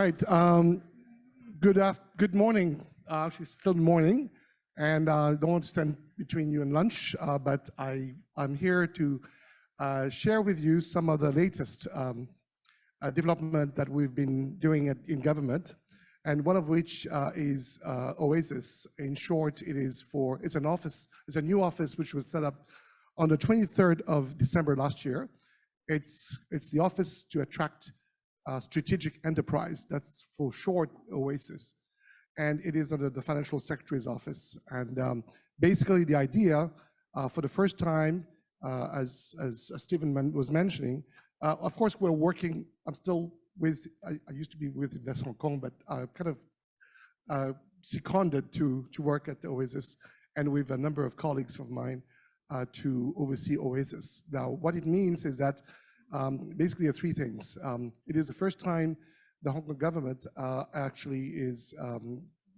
right. Good morning. Actually, still morning, and I don't want to stand between you and lunch, but I'm here to share with you some of the latest development that we've been doing in government, and one of which is OASES. In short, it's a new office which was set up on the 23rd of December last year. It's the office to attract strategic enterprise. That's for short, OASES, and it is under the Financial Secretary's office. And basically, the idea, for the first time, as Stephen was mentioning, of course, we're working. I'm still with. I used to be with Invest Hong Kong, but kind of seconded to work at the OASES, and with a number of colleagues of mine to oversee OASES. Now, what it means is that basically there are three things. It is the first time the Hong Kong government actually is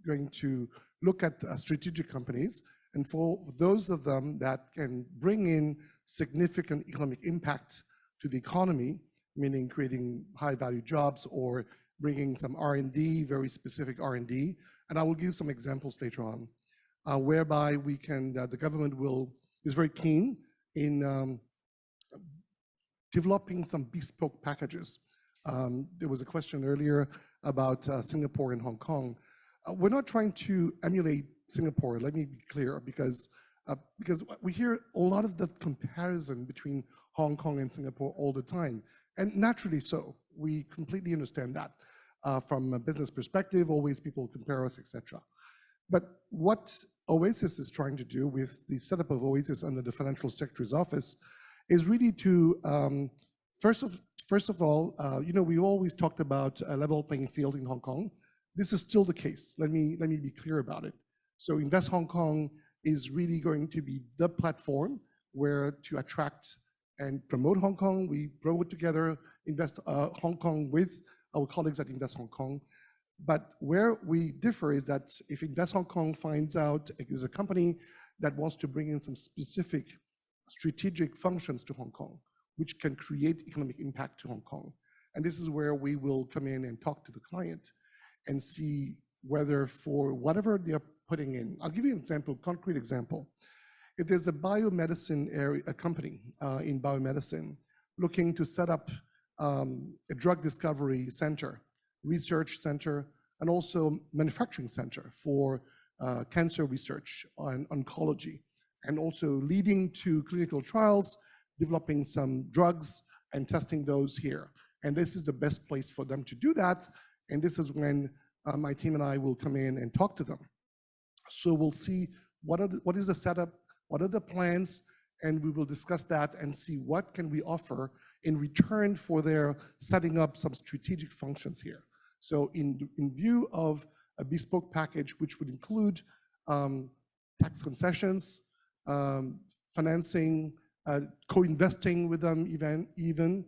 going to look at strategic companies, and for those of them that can bring in significant economic impact to the economy, meaning creating high-value jobs or bringing some R&D, very specific R&D. And I will give some examples later on, whereby we can, the government is very keen in developing some bespoke packages. There was a question earlier about Singapore and Hong Kong. We're not trying to emulate Singapore, let me be clear, because we hear a lot of the comparison between Hong Kong and Singapore all the time, and naturally so. We completely understand that. From a business perspective, always people compare us, etc. But what OASES is trying to do with the setup of OASES under the Financial Secretary's office is really to, first of all, we always talked about a level playing field in Hong Kong. This is still the case. Let me be clear about it. So Invest Hong Kong is really going to be the platform where to attract and promote Hong Kong. We promote together Invest Hong Kong with our colleagues at Invest Hong Kong. But where we differ is that if Invest Hong Kong finds out it is a company that wants to bring in some specific strategic functions to Hong Kong, which can create economic impact to Hong Kong. And this is where we will come in and talk to the client and see whether for whatever they're putting in. I'll give you an example, concrete example. If there's a biomedicine area, a company in biomedicine looking to set up a drug discovery center, research center, and also manufacturing center for cancer research and oncology, and also leading to clinical trials, developing some drugs and testing those here. And this is the best place for them to do that. And this is when my team and I will come in and talk to them. So we'll see what is the setup, what are the plans, and we will discuss that and see what can we offer in return for their setting up some strategic functions here. So in view of a bespoke package, which would include tax concessions, financing, co-investing with them even,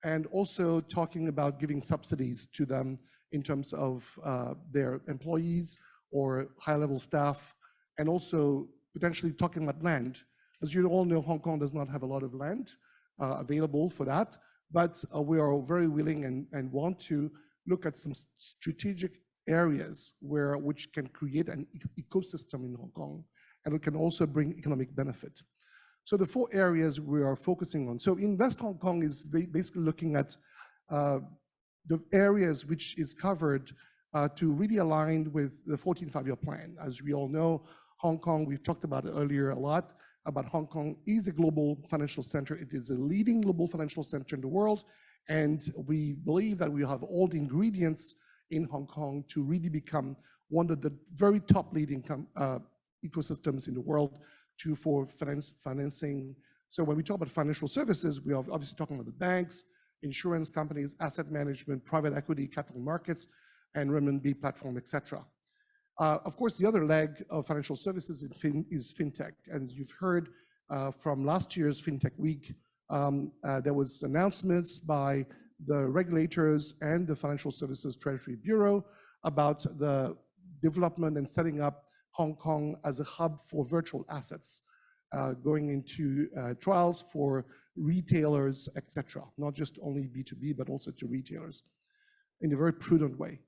and also talking about giving subsidies to them in terms of their employees or high-level staff, and also potentially talking about land. As you all know, Hong Kong does not have a lot of land available for that, but we are very willing and want to look at some strategic areas which can create an ecosystem in Hong Kong, and it can also bring economic benefit. So the four areas we are focusing on. So Invest Hong Kong is basically looking at the areas which is covered to really align with the 14th Five-Year Plan. As we all know, Hong Kong, we've talked about it earlier a lot, about Hong Kong is a global financial center. It is a leading global financial center in the world. And we believe that we have all the ingredients in Hong Kong to really become one of the very top leading ecosystems in the world for financing. So when we talk about financial services, we are obviously talking about the banks, insurance companies, asset management, private equity, capital markets, and renminbi platform, etc. Of course, the other leg of financial services is fintech. And you've heard from last year's FinTech Week, there was announcements by the regulators and the Financial Services Treasury Bureau about the development and setting up Hong Kong as a hub for virtual assets, going into trials for retailers, etc. Not just only B2B, but also to retailers in a very prudent way.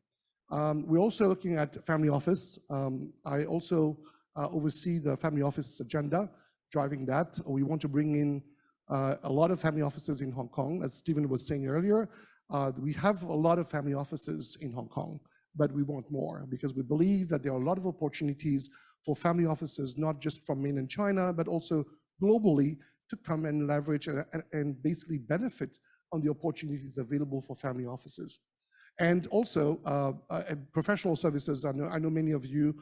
We're also looking at family office. I also oversee the family office agenda, driving that. We want to bring in a lot of family offices in Hong Kong. As Stephen was saying earlier, we have a lot of family offices in Hong Kong, but we want more because we believe that there are a lot of opportunities for family offices, not just from mainland China, but also globally to come and leverage and basically benefit on the opportunities available for family offices. And also professional services. I know many of you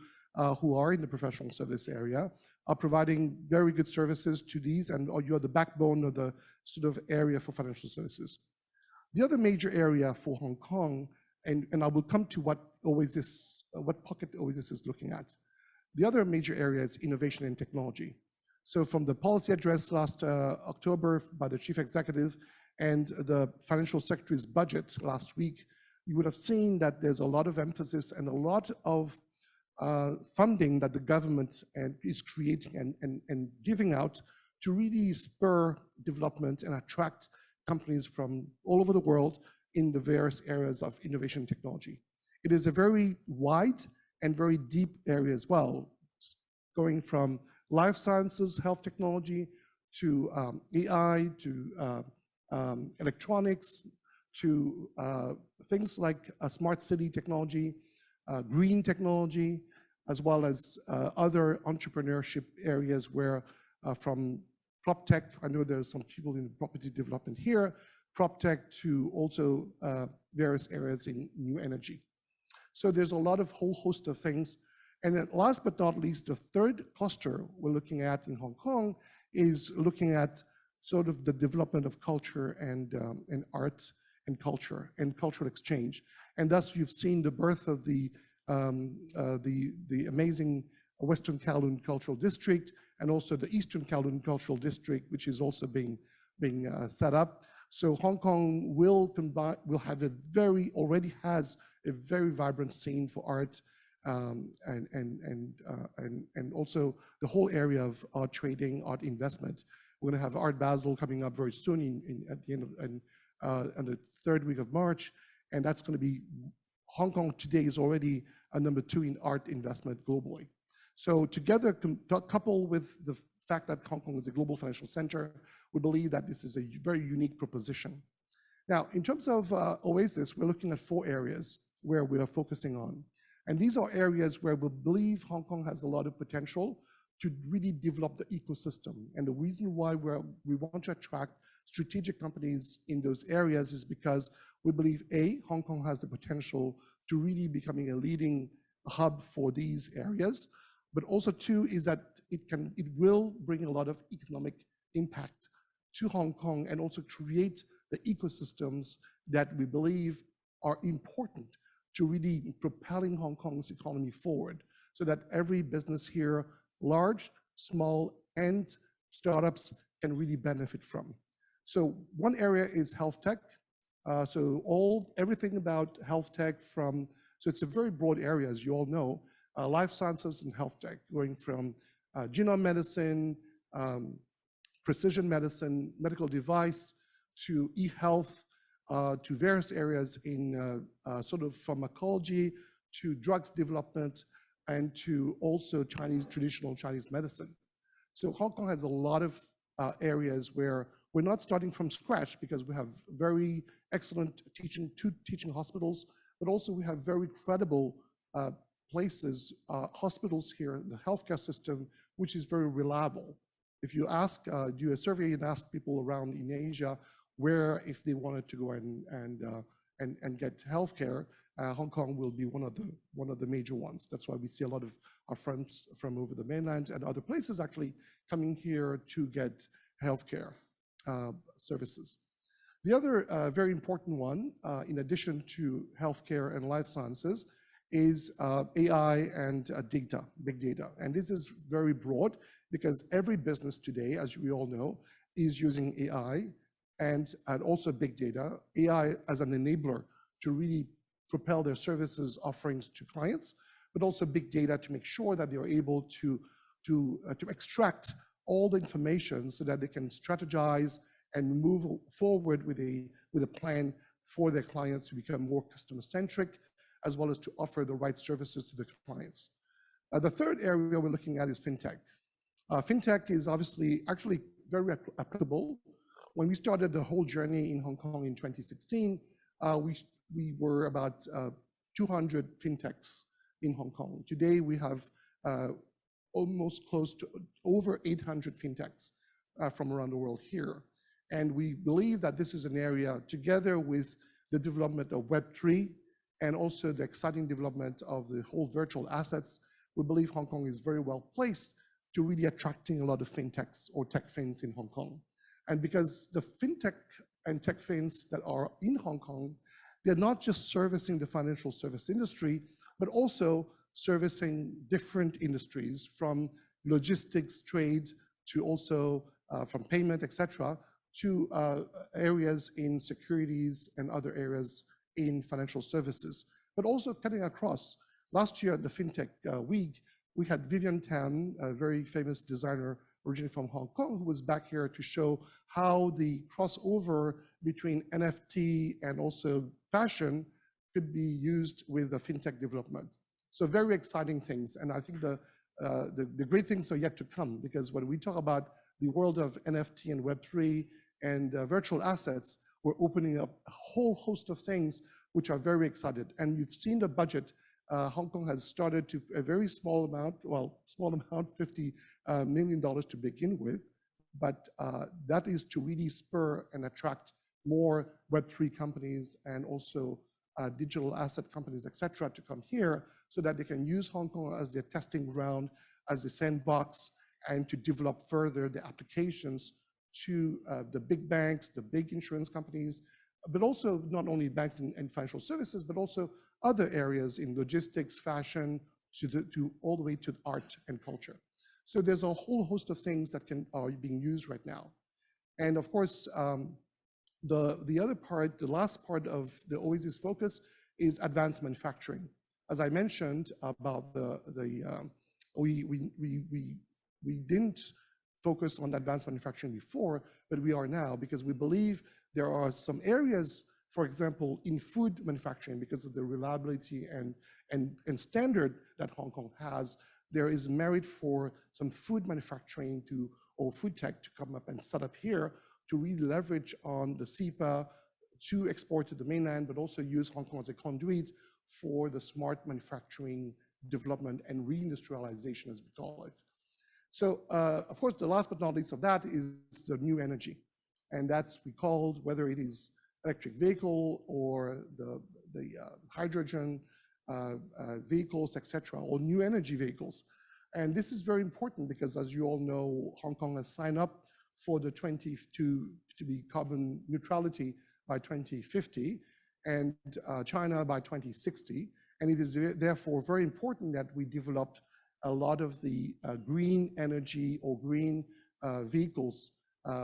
who are in the professional service area are providing very good services to these, and you are the backbone of the sort of area for financial services. The other major area for Hong Kong, and I will come to what OASES, what pocket OASES is looking at. The other major area is innovation and technology. So from the policy address last October by the chief executive and the financial secretary's budget last week, you would have seen that there's a lot of emphasis and a lot of funding that the government is creating and giving out to really spur development and attract companies from all over the world in the various areas of innovation and technology. It is a very wide and very deep area as well, going from life sciences, health technology, to AI, to electronics, to things like smart city technology, green technology, as well as other entrepreneurship areas where from prop tech, I know there's some people in property development here, prop tech to also various areas in new energy. So there's a lot of whole host of things. And then last but not least, the third cluster we're looking at in Hong Kong is looking at sort of the development of culture and art and cultural exchange. And thus you've seen the birth of the amazing Western Kowloon Cultural District and also the Eastern Kowloon Cultural District, which is also being set up. So Hong Kong will already has a very vibrant scene for art and also the whole area of art trading, art investment. We're going to have Art Basel coming up very soon at the end of on the third week of March, and that's going to be Hong Kong today is already a #2 in art investment globally. So together, coupled with the fact that Hong Kong is a global financial center, we believe that this is a very unique proposition. Now, in terms of OASES, we're looking at 4 areas where we are focusing on. And these are areas where we believe Hong Kong has a lot of potential to really develop the ecosystem. And the reason why we want to attract strategic companies in those areas is because we believe, A, Hong Kong has the potential to really becoming a leading hub for these areas, but also 2 is that it will bring a lot of economic impact to Hong Kong and also create the ecosystems that we believe are important to really propelling Hong Kong's economy forward so that every business here, large, small, and startups can really benefit from. So one area is health tech. So everything about health tech so it's a very broad area, as you all know, life sciences and health tech, going from genome medicine, precision medicine, medical device, to e-health, to various areas in sort of pharmacology, to drugs development, and to also traditional Chinese medicine. So Hong Kong has a lot of areas where we're not starting from scratch because we have very excellent two teaching hospitals, but also we have very credible places, hospitals here, the healthcare system, which is very reliable. If you do a survey and ask people around in Asia where if they wanted to go and get healthcare, Hong Kong will be one of the major ones. That's why we see a lot of our friends from over the mainland and other places actually coming here to get healthcare services. The other very important one, in addition to healthcare and life sciences, is AI and data, big data. And this is very broad because every business today, as we all know, is using AI and also big data, AI as an enabler to really propel their services offerings to clients, but also big data to make sure that they're able to extract all the information so that they can strategize and move forward with a plan for their clients to become more customer-centric, as well as to offer the right services to the clients. The third area we're looking at is fintech. Fintech is obviously actually very applicable. When we started the whole journey in Hong Kong in 2016, we were about 200 fintechs in Hong Kong. Today we have almost close to over 800 fintechs from around the world here. And we believe that this is an area, together with the development of Web3 and also the exciting development of the whole virtual assets, we believe Hong Kong is very well placed to really attracting a lot of fintechs or tech fins in Hong Kong. And because the fintech and tech fins that are in Hong Kong, they're not just servicing the financial service industry, but also servicing different industries, from logistics, trade, to also from payment, etc., to areas in securities and other areas in financial services, but also cutting across. Last year at the FinTech Week, we had Vivian Tan, a very famous designer originally from Hong Kong, who was back here to show how the crossover between NFT and also fashion could be used with the FinTech development. So very exciting things. And I think the great things are yet to come, because when we talk about the world of NFT and Web3 and virtual assets, we're opening up a whole host of things which are very excited. And you've seen the budget. Hong Kong has started to a very small amount, $50 million to begin with, but that is to really spur and attract more Web3 companies and also digital asset companies, etc., to come here so that they can use Hong Kong as their testing ground, as a sandbox, and to develop further the applications to the big banks, the big insurance companies, but also not only banks and financial services, but also other areas in logistics, fashion, to all the way to art and culture. So there's a whole host of things that are being used right now. And of course, the other part, the last part of the OASES focus is advanced manufacturing. As I mentioned about we didn't focus on advanced manufacturing before, but we are now, because we believe there are some areas, for example, in food manufacturing, because of the reliability and standard that Hong Kong has, there is merit for some food manufacturing or food tech to come up and set up here to really leverage on the CEPA to export to the mainland, but also use Hong Kong as a conduit for the smart manufacturing development and reindustrialization, as we call it. So, of course, the last but not least of that is the new energy. And that's, we called, whether it is electric vehicle or the hydrogen vehicles, etc., or new energy vehicles. And this is very important because, as you all know, Hong Kong has signed up for the to be carbon neutrality by 2050, and China by 2060. And it is therefore very important that we developed a lot of the green energy or green vehicles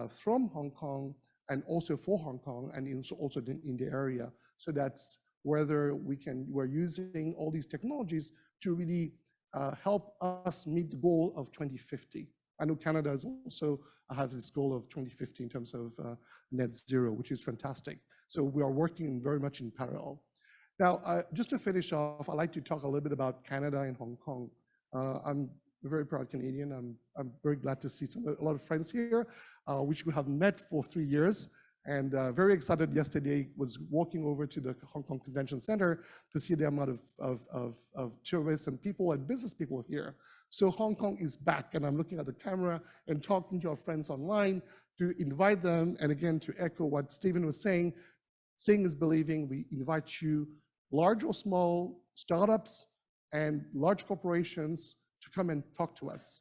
from Hong Kong and also for Hong Kong and also in the area. So that's whether we're using all these technologies to really help us meet the goal of 2050. I know Canada has also has this goal of 2050 in terms of net zero, which is fantastic. So we are working very much in parallel. Now, just to finish off, I'd like to talk a little bit about Canada and Hong Kong. I'm a very proud Canadian. I'm very glad to see a lot of friends here, which we have met for 3 years. And very excited yesterday, was walking over to the Hong Kong Convention Center to see the amount of tourists and people and business people here. So Hong Kong is back, and I'm looking at the camera and talking to our friends online to invite them. And again, to echo what Stephen was saying, seeing is believing. We invite you, large or small, startups and large corporations, to come and talk to us.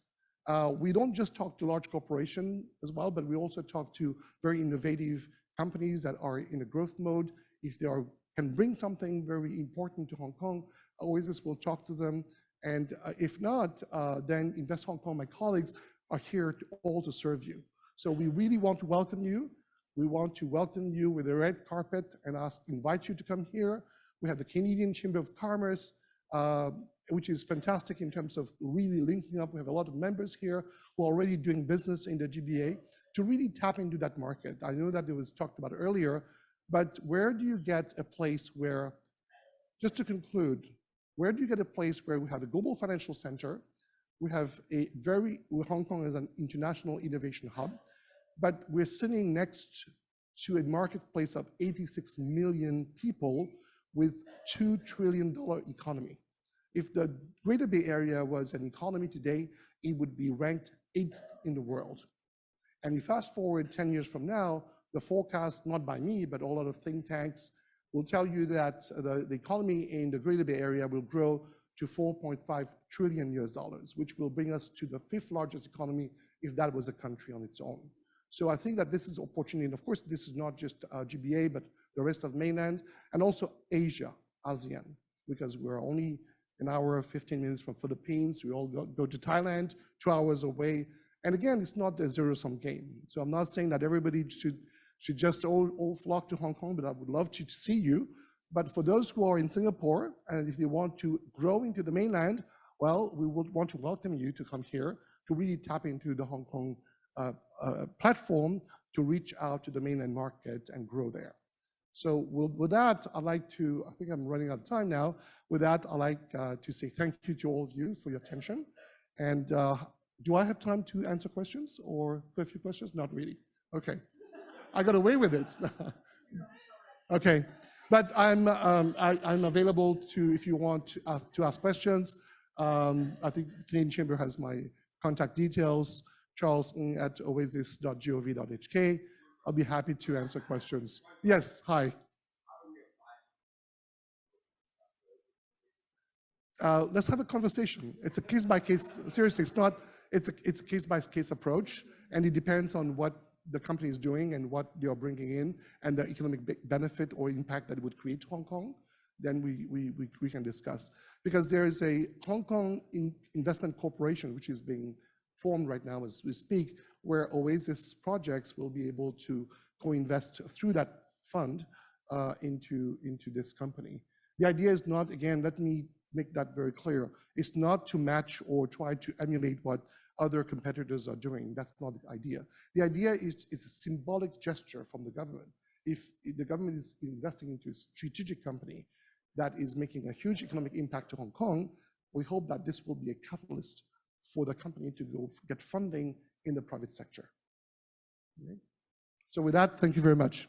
We don't just talk to large corporations as well, but we also talk to very innovative companies that are in a growth mode. If they can bring something very important to Hong Kong, OASES will talk to them. And if not, then Invest Hong Kong, my colleagues, are here all to serve you. So we really want to welcome you. We want to welcome you with a red carpet and invite you to come here. We have the Canadian Chamber of Commerce, which is fantastic in terms of really linking up. We have a lot of members here who are already doing business in the GBA to really tap into that market. I know that it was talked about earlier, but where do you get a place where just to conclude, where do you get a place where we have a global financial center, we have Hong Kong as an international innovation hub, but we're sitting next to a marketplace of 86 million people with $2 trillion economy. If the Greater Bay Area was an economy today, it would be ranked 8th in the world. And you fast forward 10 years from now, the forecast, not by me, but a lot of think tanks, will tell you that the economy in the Greater Bay Area will grow to $4.5 trillion US, which will bring us to the 5th largest economy if that was a country on its own. So I think that this is opportunity, and of course, this is not just GBA, but the rest of mainland, and also Asia, ASEAN, because we're only an hour, 15 minutes from Philippines. We all go to Thailand, 2 hours away. And again, it's not a zero-sum game. So I'm not saying that everybody should just all flock to Hong Kong, but I would love to see you. But for those who are in Singapore, and if they want to grow into the mainland, well, we would want to welcome you to come here to really tap into the Hong Kong platform to reach out to the mainland market and grow there. So with that, I'd like to, I think I'm running out of time now. With that, I'd like to say thank you to all of you for your attention. And do I have time to answer questions or for a few questions? Not really. Okay. I got away with it. Okay. But I'm available to, if you want to ask questions. I think the Canadian Chamber has my contact details, charles@oases.gov.hk. I'll be happy to answer questions. Yes, hi. Let's have a conversation. It's a case by case, seriously, it's a case by case approach, and it depends on what the company is doing and what they are bringing in and the economic benefit or impact that it would create to Hong Kong. Then we can discuss. Because there is a Hong Kong Investment Corporation, which is being formed right now as we speak, where OASES projects will be able to co-invest through that fund into this company. The idea is not, again, let me make that very clear, it's not to match or try to emulate what other competitors are doing. That's not the idea. The idea is a symbolic gesture from the government. If the government is investing into a strategic company that is making a huge economic impact to Hong Kong, we hope that this will be a catalyst for the company to go get funding in the private sector. Okay. So with that, thank you very much.